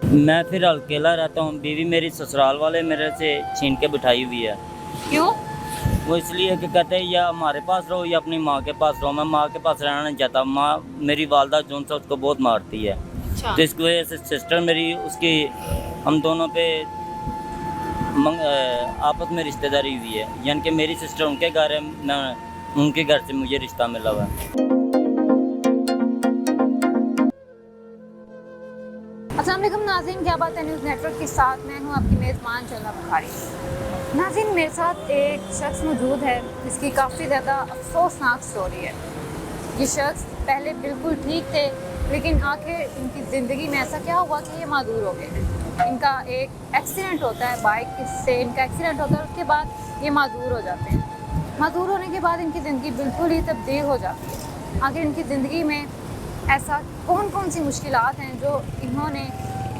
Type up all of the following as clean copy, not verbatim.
मैं फिर अकेला रहता हूँ। बीवी मेरी ससुराल वाले मेरे से छीन के बिठाई हुई है। क्यों? वो इसलिए कि कहते हैं या हमारे पास रहो या अपनी माँ के पास रहो। मैं माँ के पास रहना नहीं चाहता। माँ मेरी वालदा जो सा उसको बहुत मारती है। अच्छा। तो इसकी वजह से सिस्टर मेरी उसकी हम दोनों पे आपस में रिश्तेदारी हुई है। यानी कि मेरी सिस्टर उनके घर है, मैं उनके घर से मुझे रिश्ता मिला हुआ है। अस्सलाम वालेकुम नाज़रीन, क्या बात है न्यूज़ नेटवर्क के साथ मैं हूं आपकी मेज़बान चंदा बुखारी। नाज़रीन, मेरे साथ एक शख्स मौजूद है जिसकी काफ़ी ज़्यादा अफसोसनाक स्टोरी है। ये शख्स पहले बिल्कुल ठीक थे, लेकिन आखिर इनकी ज़िंदगी में ऐसा क्या हुआ कि ये मादूर हो गए। इनका एक एक्सीडेंट होता है, बाइक से इनका एक्सीडेंट होता है, उसके बाद ये मादूर हो जाते हैं। मादूर होने के बाद इनकी ज़िंदगी बिल्कुल ही तब्दील हो जाती है। आखिर इनकी ज़िंदगी में ऐसा कौन कौन सी मुश्किलात हैं जो इन्होंने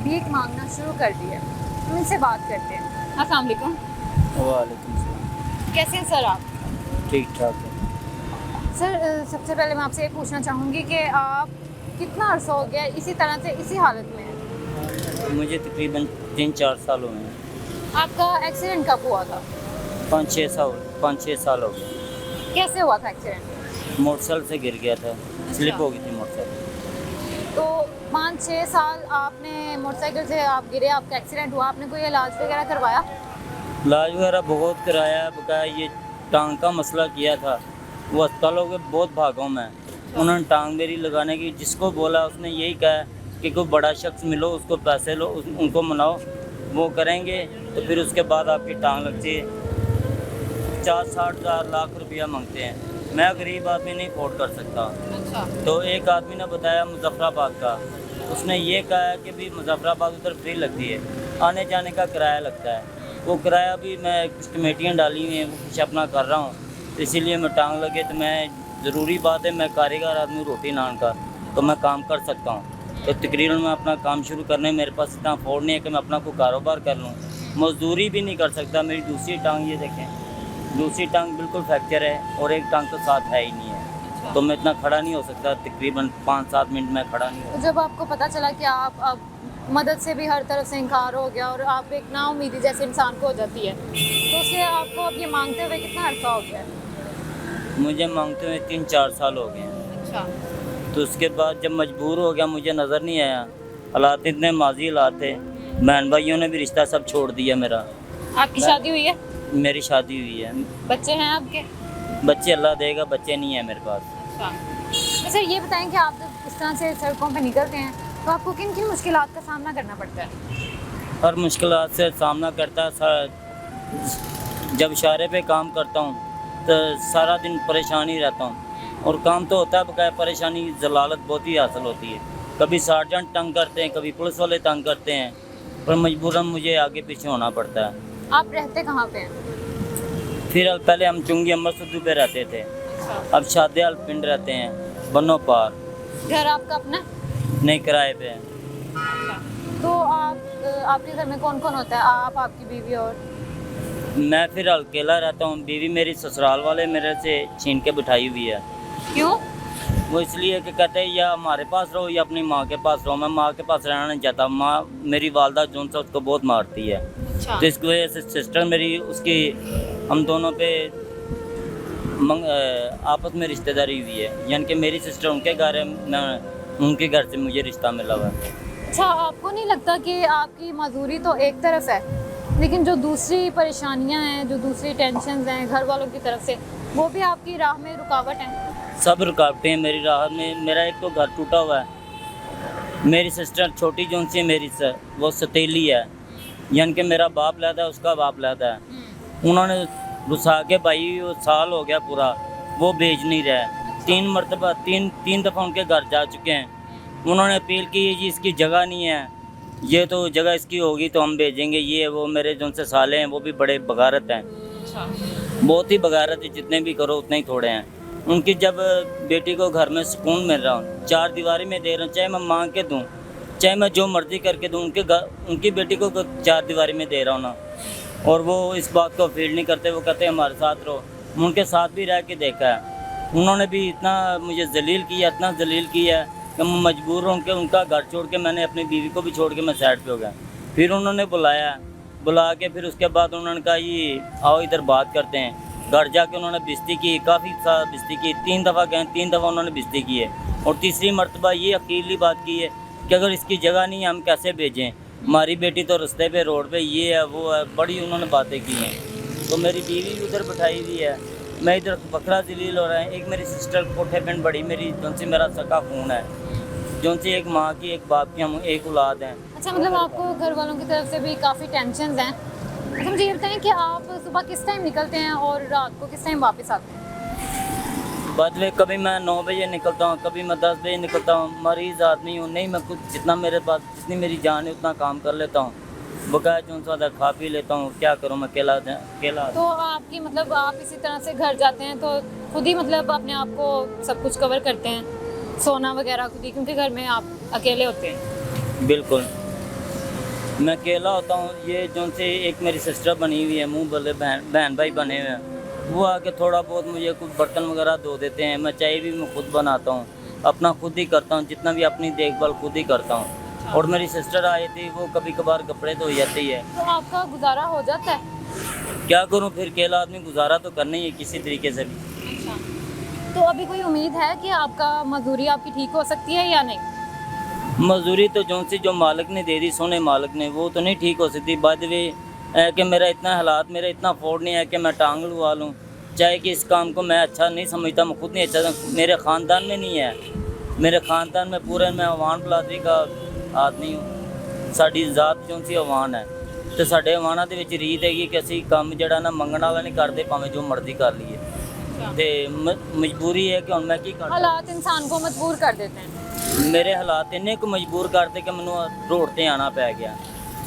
भीख मांगना शुरू कर दी है, हम इनसे बात करते हैं। अस्सलाम वालेकुम। वालेकुम सलाम। कैसे हैं सर आप? ठीक ठाक है। सर, सबसे पहले मैं आपसे ये पूछना चाहूँगी कि आप कितना अर्सा हो गया इसी तरह से इसी हालत में हैं? मुझे तकरीबन 3-4 साल हुए हैं। आपका एक्सीडेंट कब हुआ था? 5-6 साल हो गए। कैसे हुआ था एक्सीडेंट? मोटरसाइकिल से गिर गया था, स्लिप हो गई थी मोटरसाइकिल। तो 5-6 साल आपने मोटरसाइकिल से आप गिरे, आपका एक्सीडेंट हुआ, आपने कोई इलाज वगैरह करवाया? इलाज वगैरह बहुत कराया, बकाया ये टांग का मसला किया था। वो अस्पतालों के बहुत भागों में उन्होंने टांग मेरी लगाने की, जिसको बोला उसने यही कहा कि कोई बड़ा शख्स मिलो, उसको पैसे लो, उनको मनाओ, वो करेंगे तो फिर उसके बाद आपकी टांग लगती है। 50-60 हज़ार लाख रुपया मांगते हैं। मैं गरीब आदमी नहीं अफोर्ड कर सकता। अच्छा। तो एक आदमी ने बताया मुजफ्फराबाद का, उसने ये कहा कि भी मुजफ्फराबाद उधर फ्री लगती है, आने जाने का किराया लगता है। वो किराया भी मैं कुछ कमेटियाँ डाली हुई हैं, वो कुछ अपना कर रहा हूँ, तो इसीलिए मैं टांग लगे तो मैं ज़रूरी बात है, मैं कारीगर आदमी रोटी नान का, तो मैं काम कर सकता हूँ। तो तकरीबन मैं अपना काम शुरू करने मेरे पास इतना अफोर्ड नहीं है कि मैं अपना कोई कारोबार कर लूँ। मज़दूरी भी नहीं कर सकता। मेरी दूसरी टांग ये देखें, दूसरी टांग बिल्कुल फ्रैक्चर है और एक टांग तो साथ है ही नहीं है। तो मैं इतना खड़ा नहीं हो सकता, तकरीबन 5-7 मिनट में खड़ा नहीं हो। तो जब आपको पता चला कि आप अब मदद से भी हर तरफ से इनकार हो गया और आप एक नाउमीदी जैसे इंसान को हो जाती है, तो उससे आपको अब ये मांगते हुए कितना अर्सा हो गया? मुझे मांगते हुए 3-4 साल हो गए हैं। अच्छा। तो उसके बाद जब मजबूर हो गया, मुझे नज़र नहीं आया, हालात इतने माजी हालात थे, बहन भाइयों ने भी रिश्ता सब छोड़ दिया मेरा। आपकी शादी हुई है? मेरी शादी हुई है, बच्चे हैं आपके? बच्चे अल्लाह देगा, बच्चे नहीं है मेरे पास। अच्छा। तो सर ये बताएं कि आप जब इस तरह से सड़कों पे निकलते हैं तो आपको किन किन मुश्किलात का सामना करना पड़ता है? हर मुश्किलात से सामना करता है। जब इशारे पे काम करता हूँ तो सारा दिन परेशान ही रहता हूँ, और काम तो होता है, बकाया परेशानी जलालत बहुत ही हासिल होती है। कभी सार्जेंट तंग करते हैं, कभी पुलिस वाले तंग करते हैं, पर मजबूरन मुझे आगे पीछे होना पड़ता है। आप रहते कहाँ पे हैं? फिर पहले हम चुंगी अमर सुद्दू पे रहते थे, अब शादियाल पिंड रहते हैं, बनो पार। घर आपका अपना? नहीं, किराए पे हैं। तो आपके घर में कौन कौन होता है? आप, आपकी बीवी और? मैं फिर अकेला रहता हूँ। बीवी मेरी ससुराल वाले मेरे से छीन के बिठाई हुई है। क्यों? वो इसलिए कि कहते हैं या हमारे पास रहो या अपनी माँ के पास रहो। मैं माँ के पास रहना नहीं चाहता। माँ मेरी वालदा जो सा उसको बहुत मारती है। अच्छा। तो इसकी वजह से सिस्टर मेरी उसकी हम दोनों पे आपस में रिश्तेदारी हुई है। यानी कि मेरी सिस्टर उनके घर है, मैं उनके घर से मुझे रिश्ता मिला हुआ है। अच्छा, आपको नहीं लगता कि आपकी मजदूरी तो एक तरफ है, लेकिन जो दूसरी परेशानियां हैं, जो दूसरी टेंशन्स हैं घर वालों की तरफ से, वो भी आपकी राह में रुकावट हैं? सब रुकावटें हैं मेरी राह में। मेरा एक तो घर टूटा हुआ है। मेरी सिस्टर छोटी जो सी मेरी से वो सतीली है, यानी कि मेरा बाप लैदा है, उसका बाप लैदा है। उन्होंने घुसा के भाई वो साल हो गया पूरा, वो भेज नहीं रहा है। 3 मरतबा 3 दफ़ा उनके घर जा चुके हैं। उन्होंने अपील की है जी इसकी जगह नहीं है, ये तो जगह इसकी होगी तो हम भेजेंगे। ये वो मेरे जो उनसे साले हैं वो भी बड़े बगारत हैं, बहुत ही बगारत है। जितने भी करो उतने ही थोड़े हैं। उनकी जब बेटी को घर में सुकून मिल रहा हूँ, 4 दीवारी में दे रहा हूँ, चाहे मैं मांग के दूँ, चाहे मैं जो मर्ज़ी करके दूँ, उनकी बेटी को 4 दीवारी में दे रहा हूँ ना, और वो इस बात को फील नहीं करते। वो कहते हैं हमारे साथ रहो। उनके साथ भी रह के देखा है, उन्होंने भी इतना मुझे जलील किया, इतना जलील किया कि मैं मजबूर हूँ कि उनका घर छोड़ के मैंने अपनी बीवी को भी छोड़ के मैं साइड पे हो गया। फिर उन्होंने बुला के फिर उसके बाद उन्होंने कहा ये आओ इधर बात करते हैं। घर जाके उन्होंने बेइज्जती की, काफ़ी सारा बेइज्जती की, 3 दफ़ा गए, 3 दफ़ा उन्होंने बेइज्जती की है। और तीसरी मरतबा ये अकेली बात की है कि अगर इसकी जगह नहीं है हम कैसे भेजें, हमारी बेटी तो रास्ते पे रोड पे ये है वो है, बड़ी उन्होंने बातें की हैं। तो मेरी बीवी भी उधर बैठाई हुई है, मैं इधर बकरा जलील हो रहा है। एक मेरी सिस्टर कोठे पिंड बड़ी मेरी जिनसे मेरा सका खून है, जिनसे एक माँ की एक बाप की हम एक औलाद हैं। अच्छा, मतलब आपको घर वालों की तरफ से भी काफ़ी टेंशन हैं। अच्छा, मुझे ये बताएं कि आप सुबह किस टाइम निकलते हैं और रात को किस टाइम वापस आते हैं? बाद में कभी मैं 9 बजे निकलता हूँ, कभी मैं 10 बजे निकलता हूँ। मरीज़ आदमी हूँ, नहीं मैं कुछ जितना मेरे पास जितनी मेरी जान है उतना काम कर लेता हूँ, बकाया जो सा खा पी लेता हूँ। क्या करूँ मैं अकेला। तो आपकी मतलब आप इसी तरह से घर जाते हैं तो खुद ही मतलब अपने आप को सब कुछ कवर करते हैं, सोना वगैरह खुद ही, क्योंकि घर में आप अकेले होते हैं? बिल्कुल मैं अकेला होता हूँ। ये जो से एक मेरी सिस्टर बनी हुई है, मुँह बोले बहन भाई बने हुए हैं, वो आके थोड़ा बहुत मुझे कुछ बर्तन वगैरह धो देते हैं। मैं चाय भी मैं खुद बनाता हूँ, अपना खुद ही करता हूँ, जितना भी अपनी देखभाल खुद ही करता हूँ। और मेरी सिस्टर आई थी, वो कभी कभार कपड़े धो जाती है। तो आपका गुजारा हो जाता है? क्या करूँ फिर, अकेला आदमी गुजारा तो करना ही है किसी तरीके से भी। अच्छा, तो अभी कोई उम्मीद है कि आपका मजदूरी आपकी ठीक हो सकती है या नहीं? मजदूरी तो जो मालिक ने दे दी, सोने मालिक ने, वो तो नहीं ठीक हो सकती। बाद में है कि मेरा इतना हालात, मेरा इतना अफोर्ड नहीं है कि मैं टांग लुआ लूँ। चाहे कि इस काम को मैं अच्छा नहीं समझता, मैं खुद नहीं अच्छा, मेरे ख़ानदान में नहीं है। मेरे ख़ानदान में पूरे मैं अवान बलादरी का आदमी हूँ। साड़ी ज़ात जो सी अवान है, तो साढ़े अवाना दे विच रीत है कि असीं काम जिहड़ा ना मंगण वाला नहीं करते, भावें जो मर्जी कर लीए। तो मजबूरी है कि हुण मैं की कर। हालात इंसान को मजबूर कर देते हैं। मेरे हालात इन्ने को मजबूर करते कि मैनू रोड ते आना पै गया।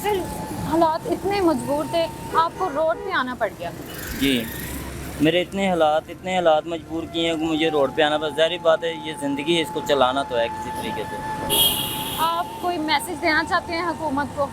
फिर हालात इतने मजबूर थे, आपको रोड पे आना पड़ गया? जी, मेरे इतने हालात मजबूर किए हैं कि मुझे रोड पे आना। बस ज़ाहिर बात है, ये ज़िंदगी है, इसको चलाना तो है किसी तरीके से। आप कोई मैसेज देना चाहते हैं हुकूमत को?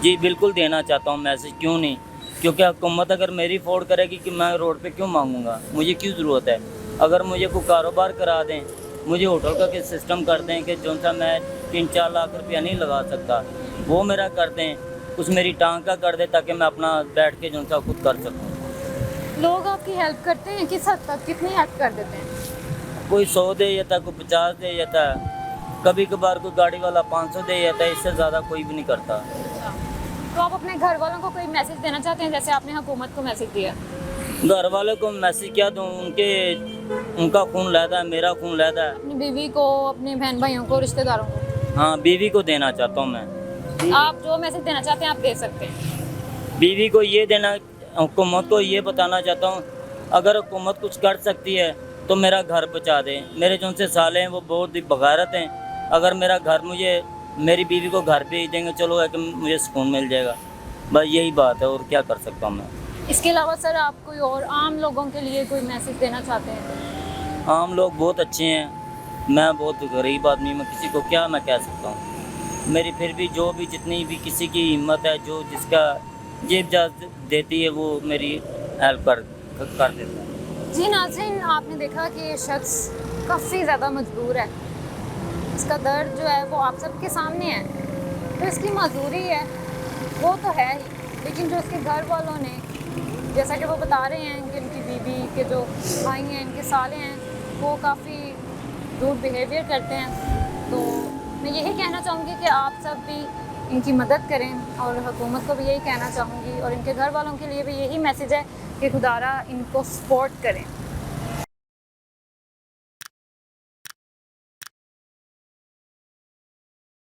जी बिल्कुल देना चाहता हूँ मैसेज, क्यों नहीं, क्योंकि हुकूमत अगर मेरी अफोर्ड करेगी कि मैं रोड पे क्यों मांगूंगा, मुझे क्यों ज़रूरत है। अगर मुझे कोई कारोबार करा दें, मुझे होटल का सिस्टम कर दें कि जो सा मैं 3-4 लाख रुपया नहीं लगा सकता, वो मेरा कर दें, कुछ मेरी टांग का कर दें, ताकि मैं अपना बैठ के जो सा खुद कर सकूँ। लोग आपकी हेल्प करते हैं? किस हद तक, कितनी हेल्प कर देते हैं? कोई 100 दे जाता, कोई 50 दे जाता, कभी कभार कोई गाड़ी वाला 500 दे जाता है, इससे ज़्यादा कोई भी नहीं करता। तो आप अपने घर वालों को कोई मैसेज देना चाहते हैं, जैसे आपने हुकूमत को मैसेज दिया? घर वालों को मैसेज क्या दूँ, उनका खून लहदा है, मेरा खून लहदा है। अपनी बीवी को, अपने बहन भाइयों को, रिश्तेदारों को? हाँ, बीवी को देना चाहता हूँ मैं। आप जो मैसेज देना चाहते हैं आप दे सकते हैं। बीवी को ये देना, हुकूमत को ये बताना चाहता हूँ, अगर हुकूमत कुछ कर सकती है तो मेरा घर बचा दे। मेरे जो से साले हैं वो बहुत ही बगारत हैं, अगर मेरा घर, मुझे मेरी बीवी को घर भेज देंगे, चलो है कि मुझे सुकून मिल जाएगा। बस यही बात है, और क्या कर सकता हूँ मैं। इसके अलावा सर आप कोई और आम लोगों के लिए कोई मैसेज देना चाहते हैं? आम लोग बहुत अच्छे हैं, मैं बहुत गरीब आदमी, मैं किसी को क्या मैं कह सकता हूँ। मेरी फिर भी जो भी जितनी भी किसी की हिम्मत है, जो जिसका जेब जात देती है, वो मेरी हेल्प कर देता है। जी नाज़रीन, आपने देखा कि ये शख्स काफ़ी ज़्यादा मजबूर है, इसका दर्द जो है वो आप सबके सामने है। तो इसकी मजबूरी है वो तो है ही, लेकिन जो इसके घर वालों ने, जैसा कि वो बता रहे हैं कि इनकी बीवी के जो भाई हैं, इनके साले हैं, वो काफ़ी रूड बिहेवियर करते हैं। तो मैं यही कहना चाहूँगी कि आप सब भी इनकी मदद करें, और हुकूमत को भी यही कहना चाहूँगी, और इनके घर वालों के लिए भी यही मैसेज है कि खुदारा इनको सपोर्ट करें।